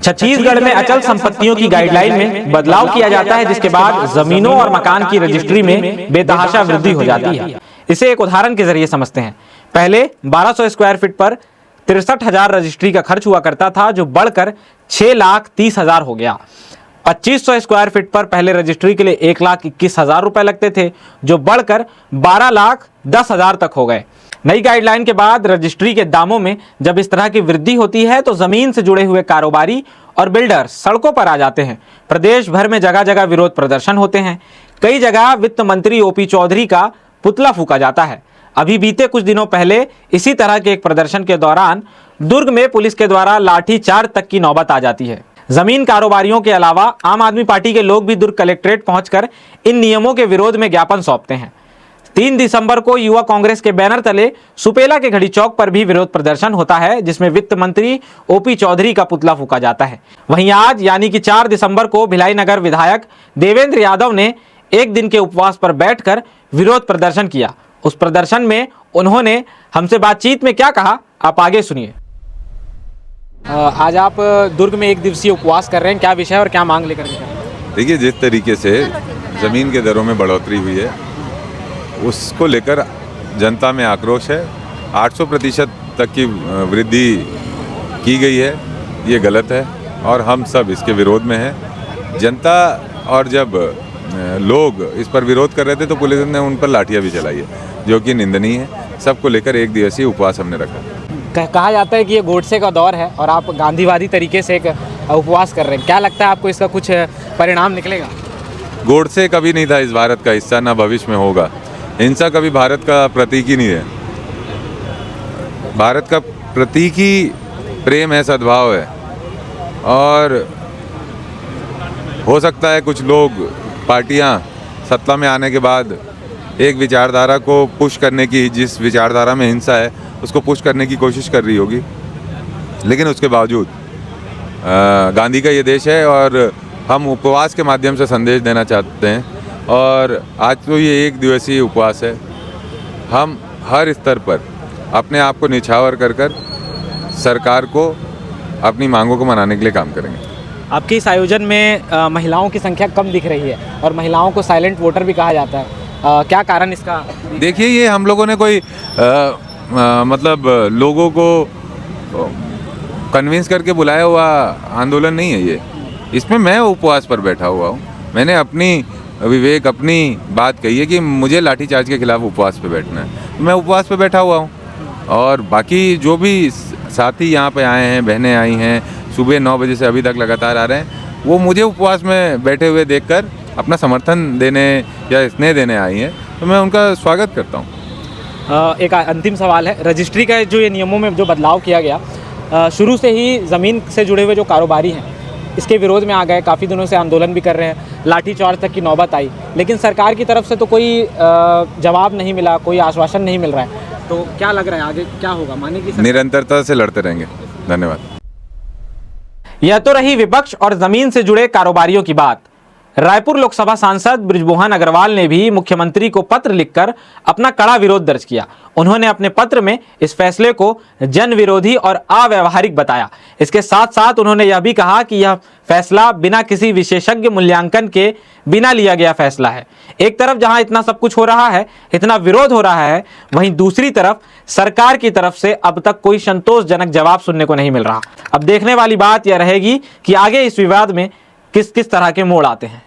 छत्तीसगढ़ में अचल संपत्तियों की गाइडलाइन में बदलाव किया जाता है, जिसके बाद जमीनों और मकान की रजिस्ट्री में बेतहाशा वृद्धि हो जाती है। इसे एक उदाहरण के जरिए समझते हैं। पहले 1200 स्क्वायर फीट पर 63,000 रजिस्ट्री का खर्च हुआ करता था, जो बढ़कर 6,30,000 हो गया। 2500 स्क्वायर फीट पर पहले रजिस्ट्री के लिए 1,21,000 रुपए लगते थे, जो बढ़कर 12,10,000 तक हो गए। नई गाइडलाइन के बाद रजिस्ट्री के दामों में जब इस तरह की वृद्धि होती है तो जमीन से जुड़े हुए कारोबारी और बिल्डर सड़कों पर आ जाते हैं। प्रदेश भर में जगह जगह विरोध प्रदर्शन होते हैं। कई जगह वित्त मंत्री ओपी चौधरी का पुतला फूका जाता है। अभी बीते कुछ दिनों पहले इसी तरह के एक प्रदर्शन के दौरान दुर्ग में पुलिस के द्वारा लाठीचार्ज तक की नौबत आ जाती है। जमीन कारोबारियों के अलावा आम आदमी पार्टी के लोग भी दुर्ग कलेक्ट्रेट पहुंचकर इन नियमों के विरोध में ज्ञापन सौंपते हैं। 3 दिसंबर को युवा कांग्रेस के बैनर तले सुपेला के घड़ी चौक पर भी विरोध प्रदर्शन होता है, जिसमें वित्त मंत्री ओपी चौधरी का पुतला फूका जाता है। वहीं आज यानी कि 4 दिसंबर को भिलाई नगर विधायक देवेंद्र यादव ने एक दिन के उपवास पर बैठकर विरोध प्रदर्शन किया। उस प्रदर्शन में उन्होंने हमसे बातचीत में क्या कहा, आप आगे सुनिए। आज आप दुर्ग में एक दिवसीय उपवास कर रहे हैं, क्या विषय और क्या मांग लेकर के कर रहे हैं? देखिए, जिस तरीके से ज़मीन के दरों में बढ़ोतरी हुई है उसको लेकर जनता में आक्रोश है। 800% तक की वृद्धि की गई है, ये गलत है और हम सब इसके विरोध में हैं। जनता और जब लोग इस पर विरोध कर रहे थे तो पुलिस ने उन पर लाठियाँ भी चलाई है, जो कि निंदनीय है। सबको लेकर एक दिवसीय उपवास हमने रखा। कहा जाता है कि ये गोडसे का दौर है और आप गांधीवादी तरीके से एक उपवास कर रहे हैं, क्या लगता है आपको इसका कुछ परिणाम निकलेगा? गोडसे कभी नहीं था इस भारत का हिस्सा, ना भविष्य में होगा। हिंसा कभी भारत का प्रतीक ही नहीं है। भारत का प्रतीक ही प्रेम है, सद्भाव है। और हो सकता है कुछ लोग, पार्टियां सत्ता में आने के बाद एक विचारधारा को पुश करने की, जिस विचारधारा में हिंसा है उसको पुश करने की कोशिश कर रही होगी, लेकिन उसके बावजूद गांधी का ये देश है और हम उपवास के माध्यम से संदेश देना चाहते हैं। और आज तो ये एक दिवसीय उपवास है। हम हर स्तर पर अपने आप को निछावर कर सरकार को अपनी मांगों को मनाने के लिए काम करेंगे। आपके इस आयोजन में महिलाओं की संख्या कम दिख रही है और महिलाओं को साइलेंट वोटर भी कहा जाता है, क्या कारण इसका? देखिए, ये हम लोगों ने कोई मतलब लोगों को कन्विंस करके बुलाया हुआ आंदोलन नहीं है ये। इसमें मैं उपवास पर बैठा हुआ हूँ। मैंने अपनी विवेक, अपनी बात कही है कि मुझे लाठीचार्ज के खिलाफ उपवास पे बैठना है। मैं उपवास पे बैठा हुआ हूँ और बाकी जो भी साथी यहाँ पे आए हैं, बहनें आई हैं, सुबह 9 बजे से अभी तक लगातार आ रहे हैं, वो मुझे उपवास में बैठे हुए देखकर अपना समर्थन देने या स्नेह देने आई हैं, तो मैं उनका स्वागत करता हूँ। एक अंतिम सवाल है, रजिस्ट्री का जो ये नियमों में जो बदलाव किया गया, शुरू से ही ज़मीन से जुड़े हुए जो कारोबारी हैं इसके विरोध में आ गए, काफ़ी दिनों से आंदोलन भी कर रहे हैं, लाठीचार्ज तक की नौबत आई, लेकिन सरकार की तरफ से तो कोई जवाब नहीं मिला, कोई आश्वासन नहीं मिल रहा है। तो क्या लग रहा है आगे क्या होगा? माने की निरंतरता से लड़ते रहेंगे। धन्यवाद। यह तो रही विपक्ष और जमीन से जुड़े कारोबारियों की बात। रायपुर लोकसभा सांसद बृजमोहन अग्रवाल ने भी मुख्यमंत्री को पत्र लिखकर अपना कड़ा विरोध दर्ज किया। उन्होंने अपने पत्र में इस फैसले को जन विरोधी और अव्यावहारिक बताया। इसके साथ साथ उन्होंने यह भी कहा कि यह फैसला बिना किसी विशेषज्ञ मूल्यांकन के बिना लिया गया फैसला है। एक तरफ जहां इतना सब कुछ हो रहा है, इतना विरोध हो रहा है, वहीं दूसरी तरफ सरकार की तरफ से अब तक कोई संतोषजनक जवाब सुनने को नहीं मिल रहा। अब देखने वाली बात यह रहेगी कि आगे इस विवाद में किस किस तरह के मोड़ आते हैं।